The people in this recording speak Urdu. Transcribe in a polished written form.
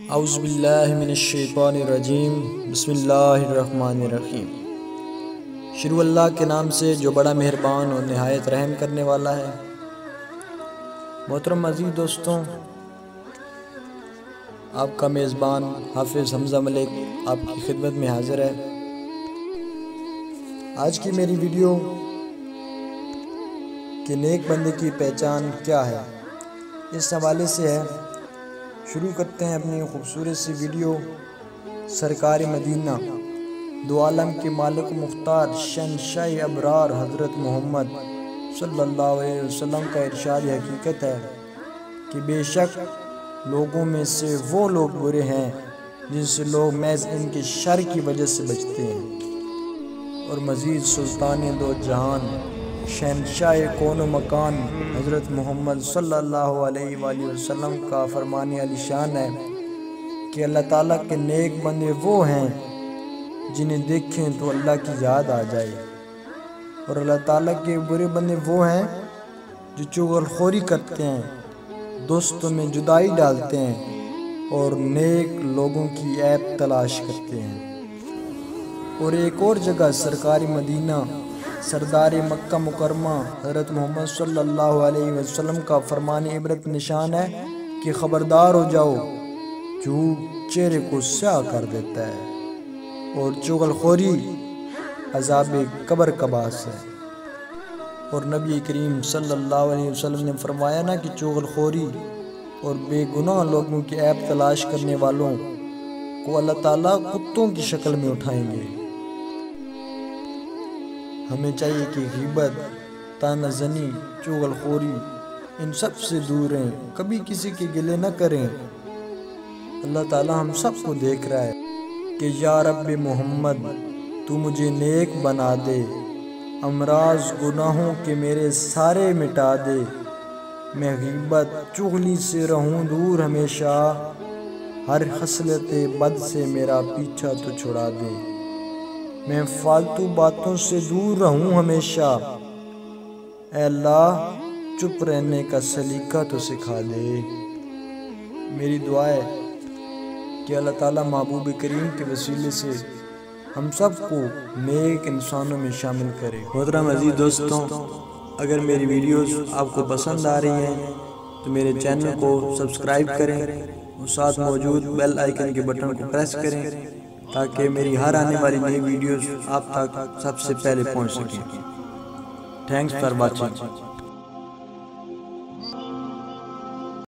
اعوذ باللہ من الشیطان الرجیم بسم اللہ الرحمن الرحیم۔ شروع اللہ کے نام سے جو بڑا مہربان اور نہایت رحم کرنے والا ہے۔ محترم عزیز دوستوں، آپ کا میزبان حافظ حمزہ ملک آپ کی خدمت میں حاضر ہے۔ آج کی میری ویڈیو کہ نیک بندے کی پہچان کیا ہے، اس حوالے سے ہے۔ شروع کرتے ہیں اپنی خوبصورت سی ویڈیو۔ سرکار مدینہ دو عالم کے مالک مختار شہنشاہ ابرار حضرت محمد صلی اللہ علیہ وسلم کا ارشاد حقیقت ہے کہ بے شک لوگوں میں سے وہ لوگ برے ہیں جن سے لوگ محض ان کے شر کی وجہ سے بچتے ہیں، اور مزید سلطان دو جہان شہنشاہ کون و مکان حضرت محمد صلی اللہ علیہ وآلہ وسلم کا فرمان علی شان ہے کہ اللہ تعالیٰ کے نیک بندے وہ ہیں جنہیں دیکھیں تو اللہ کی یاد آ جائے، اور اللہ تعالیٰ کے برے بندے وہ ہیں جو چغل خوری کرتے ہیں، دوستوں میں جدائی ڈالتے ہیں اور نیک لوگوں کی عیب تلاش کرتے ہیں۔ اور ایک اور جگہ سرکار مدینہ سردار مکہ مکرمہ حضرت محمد صلی اللہ علیہ وسلم کا فرمان عبرت نشان ہے کہ خبردار ہو جاؤ، جھوٹ چہرے کو سیاہ کر دیتا ہے اور چغل خوری عذاب قبر کا باعث ہے۔ اور نبی کریم صلی اللہ علیہ وسلم نے فرمایا نا کہ چغل خوری اور بے گناہ لوگوں کی عیب تلاش کرنے والوں کو اللہ تعالیٰ کتوں کی شکل میں اٹھائیں گے۔ ہمیں چاہیے کہ غیبت، طعنہ زنی، چغل خوری ان سب سے دور رہیں، کبھی کسی کے گلے نہ کریں۔ اللہ تعالیٰ ہم سب کو دیکھ رہا ہے کہ یا رب محمد تو مجھے نیک بنا دے، امراض گناہوں کے میرے سارے مٹا دے، میں غیبت چغلی سے رہوں دور ہمیشہ، ہر خصلت بد سے میرا پیچھا تو چھڑا دے، میں فالتو باتوں سے دور رہوں ہمیشہ، اے اللہ چپ رہنے کا سلیقہ تو سکھا دے۔ میری دعا ہے کہ اللہ تعالیٰ محبوب کریم کے وسیلے سے ہم سب کو نیک انسانوں میں شامل کرے۔ محترم عزیز دوستوں، اگر میری ویڈیوز آپ کو پسند آ رہی ہیں تو میرے چینل کو سبسکرائب کریں اور ساتھ موجود بیل آئیکن کے بٹن کو پریس کریں تاکہ میری ہر آنے والی نئی ویڈیوز آپ تک سب سے پہلے پہنچ سکیں۔ Thanks for watching.